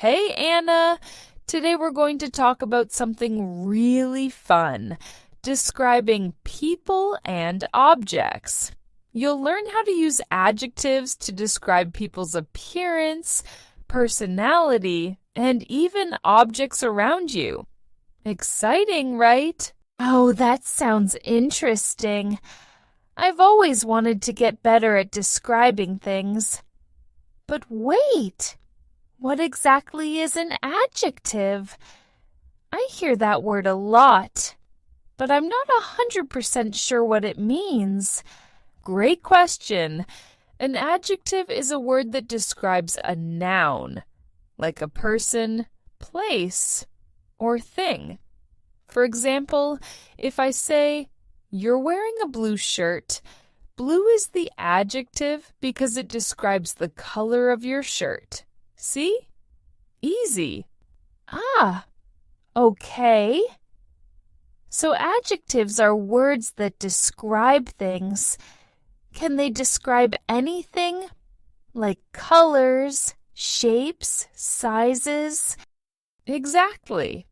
Hey, Anna! Today we're going to talk about something really fun, describing people and objects. You'll learn how to use adjectives to describe people's appearance, personality, and even objects around you. Exciting, right? Oh, that sounds interesting. I've always wanted to get better at describing things. But wait, what exactly is an adjective? I hear that word a lot, but I'm not 100% sure what it means. Great question. An adjective is a word that describes a noun, like a person, place, or thing. For example, if I say, "You're wearing a blue shirt," blue is the adjective because it describes the color of your shirt. See? Easy. Ah, okay. So adjectives are words that describe things. Can they describe anything? Like colors, shapes, sizes? Exactly.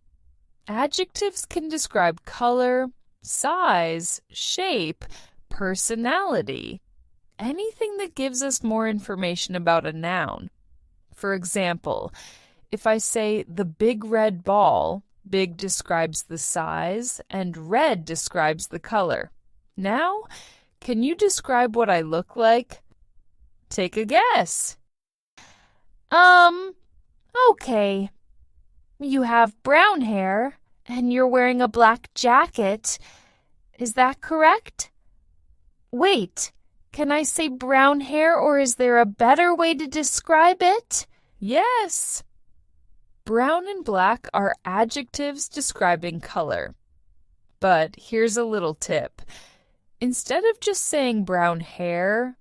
Adjectives can describe color, size, shape, personality, anything that gives us more information about a noun. For example, if I say the big red ball, big describes the size and red describes the color. Now, can you describe what I look like? Take a guess. Okay. You have brown hair and you're wearing a black jacket. Is that correct? Wait, can I say brown hair or is there a better way to describe it? Yes. Brown and black are adjectives describing color. But here's a little tip. Instead of just saying brown hair,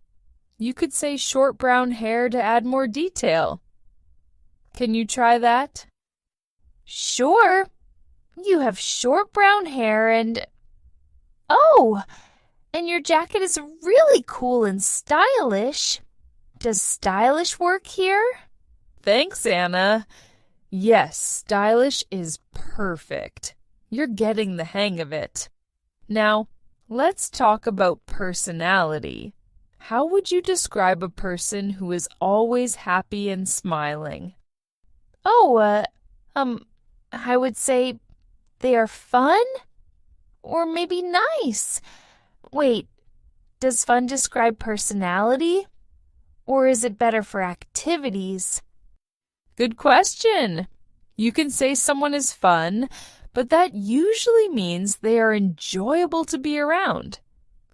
you could say short brown hair to add more detail. Can you try that? Sure. You have short brown hair and... Oh, and your jacket is really cool and stylish. Does stylish work here? Thanks, Anna. Yes, stylish is perfect. You're getting the hang of it. Now, let's talk about personality. How would you describe a person who is always happy and smiling? Oh, I would say they are fun or maybe nice. Wait, does fun describe personality? Or is it better for activities? Good question. You can say someone is fun, but that usually means they are enjoyable to be around.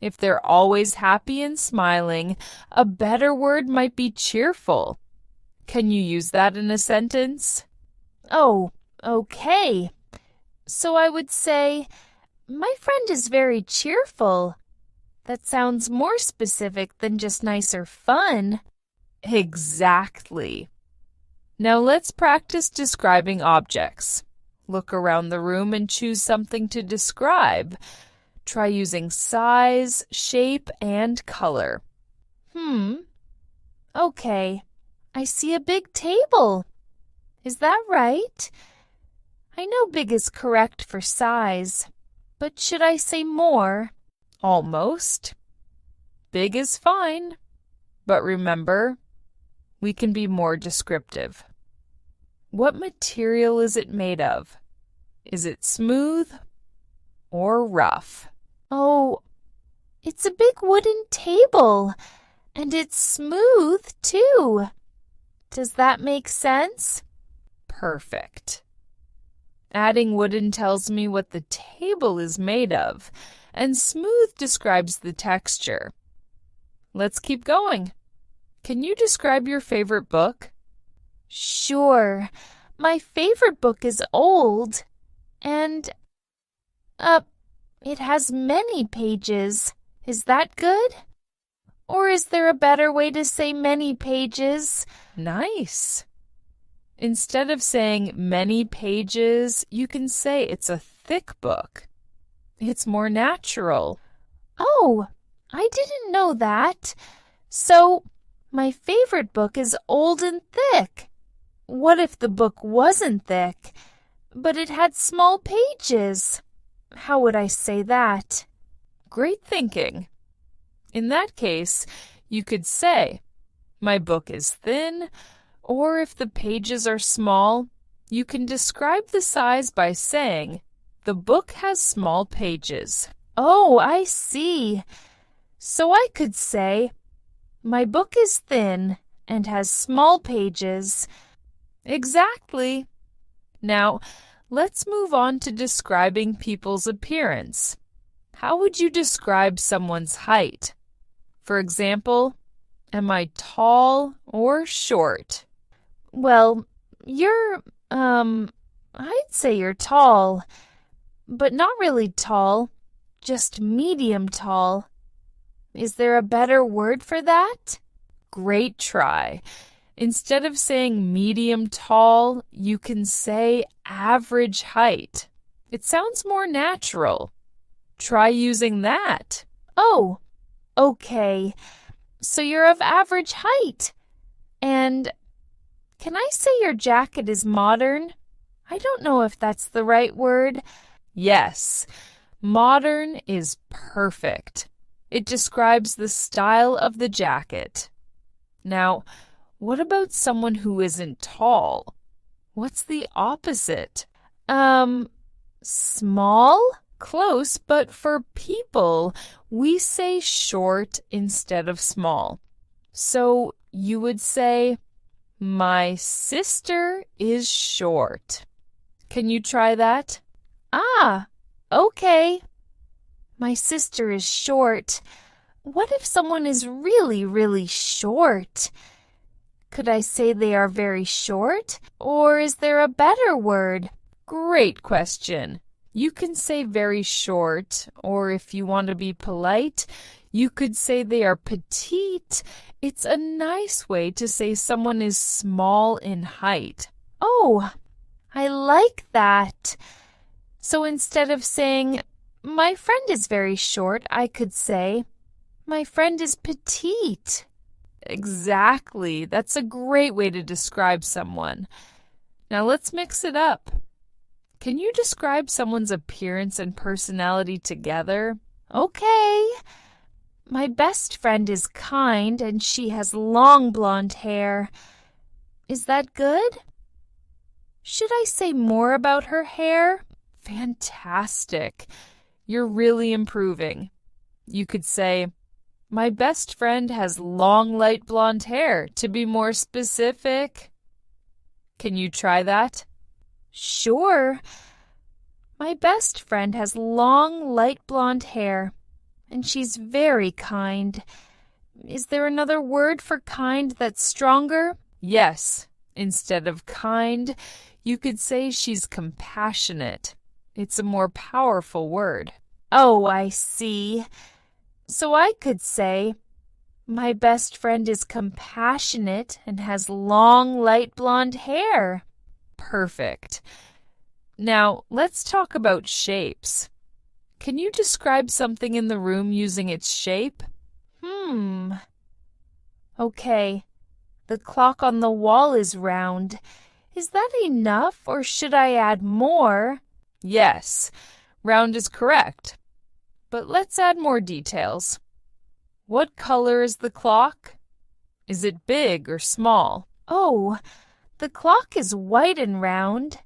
If they're always happy and smiling, a better word might be cheerful. Can you use that in a sentence? Oh, okay. So I would say, my friend is very cheerful. That sounds more specific than just nice or fun. Exactly. Now let's practice describing objects. Look around the room and choose something to describe. Try using size, shape, and color. Okay. I see a big table. Is that right? I know big is correct for size, but should I say more? Almost. Big is fine. But remember, we can be more descriptive. What material is it made of? Is it smooth or rough? Oh, it's a big wooden table, and it's smooth, too. Does that make sense? Perfect. Adding wooden tells me what the table is made of, and smooth describes the texture. Let's keep going. Can you describe your favorite book? Sure. My favorite book is old, and, it has many pages. Is that good? Or is there a better way to say many pages? Nice. Instead of saying many pages, you can say it's a thick book. It's more natural. Oh, I didn't know that. So, my favorite book is old and thick. what if the book wasn't thick, but it had small pages? How would I say that? Great thinking. In that case, you could say, my book is thin, or if the pages are small, you can describe the size by saying, the book has small pages. Oh, I see. So I could say, my book is thin and has small pages. Exactly. Now, let's move on to describing people's appearance. How would you describe someone's height? For example, am I tall or short? Well, I'd say you're tall, but not really tall, just medium tall. Is there a better word for that? Great try. Instead of saying medium tall, you can say average height. It sounds more natural. Try using that. Oh, okay. So you're of average height. And can I say your jacket is modern? I don't know if that's the right word. Yes, modern is perfect. It describes the style of the jacket. Now, what about someone who isn't tall? What's the opposite? Small? Close, but for people, we say short instead of small. So you would say, my sister is short. Can you try that? Ah, okay. My sister is short. What if someone is really, really short? Could I say they are very short? Or is there a better word? Great question. You can say very short, or if you want to be polite, you could say they are petite. It's a nice way to say someone is small in height. Oh, I like that. So instead of saying, my friend is very short, I could say, my friend is petite. Exactly. That's a great way to describe someone. Now let's mix it up. Can you describe someone's appearance and personality together? Okay. My best friend is kind and she has long blonde hair. Is that good? Should I say more about her hair? Fantastic. You're really improving. You could say, my best friend has long light blonde hair, to be more specific. Can you try that? Sure. My best friend has long light blonde hair, and she's very kind. Is there another word for kind that's stronger? Yes. Instead of kind, you could say she's compassionate. It's a more powerful word. Oh, I see. So I could say, my best friend is compassionate and has long light blonde hair. Perfect. Now, let's talk about shapes. Can you describe something in the room using its shape? Okay. The clock on the wall is round. Is that enough, or should I add more? Yes, round is correct. But let's add more details. What color is the clock? Is it big or small? Oh, the clock is white and round,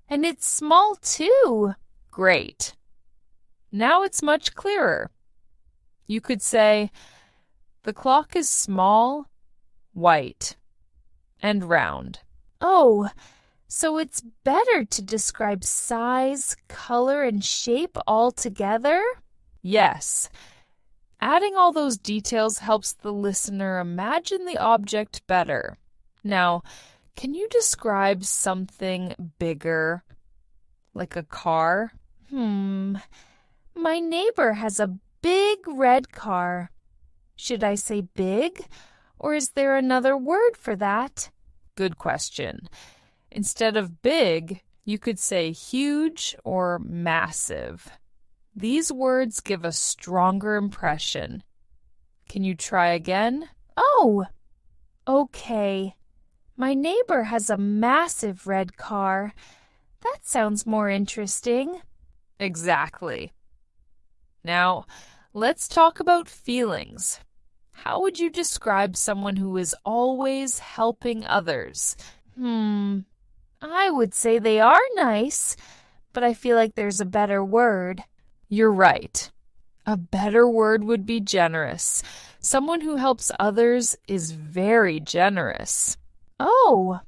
and it's small too. Great. Now it's much clearer. You could say, the clock is small, white, and round. Oh, so it's better to describe size, color, and shape all together? Yes. Adding all those details helps the listener imagine the object better. Now, can you describe something bigger, like a car? My neighbor has a big red car. Should I say big, or is there another word for that? Good question. Instead of big, you could say huge or massive. These words give a stronger impression. Can you try again? Oh, okay. My neighbor has a massive red car. That sounds more interesting. Exactly. Now, let's talk about feelings. How would you describe someone who is always helping others? I would say they are nice, but I feel like there's a better word. You're right. A better word would be generous. Someone who helps others is very generous. Oh,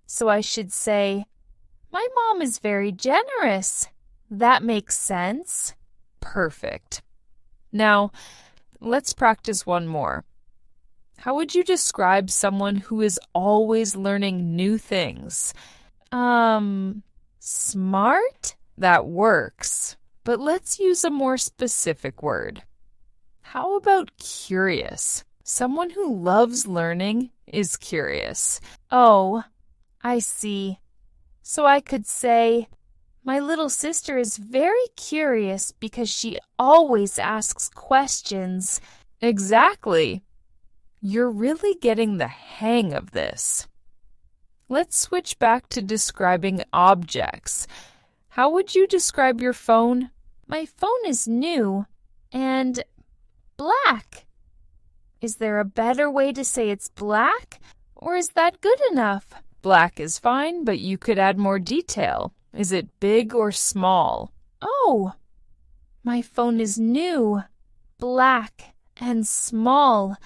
so I should say, my mom is very generous. That makes sense. Perfect. Now, let's practice one more. How would you describe someone who is always learning new things? Smart? That works. But let's use a more specific word. How about curious? Someone who loves learning is curious. Oh, I see. So I could say, my little sister is very curious because she always asks questions. Exactly. You're really getting the hang of this. Let's switch back to describing objects. How would you describe your phone? My phone is new and black. Is there a better way to say it's black, or is that good enough? Black is fine, but you could add more detail. Is it big or small? Oh, my phone is new, black, and small.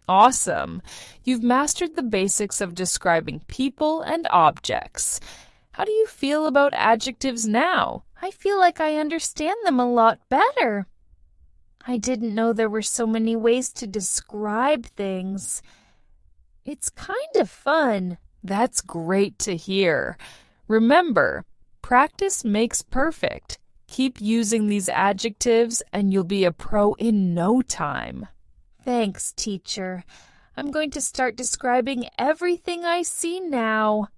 Awesome. You've mastered the basics of describing people and objects. How do you feel about adjectives now? I feel like I understand them a lot better. I didn't know there were so many ways to describe things. It's kind of fun. That's great to hear. Remember, practice makes perfect. Keep using these adjectives and you'll be a pro in no time. Thanks, teacher. I'm going to start describing everything I see now.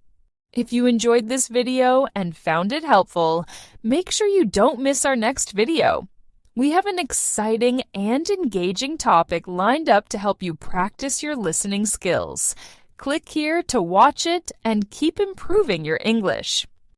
If you enjoyed this video and found it helpful, make sure you don't miss our next video. We have an exciting and engaging topic lined up to help you practice your listening skills. Click here to watch it and keep improving your English.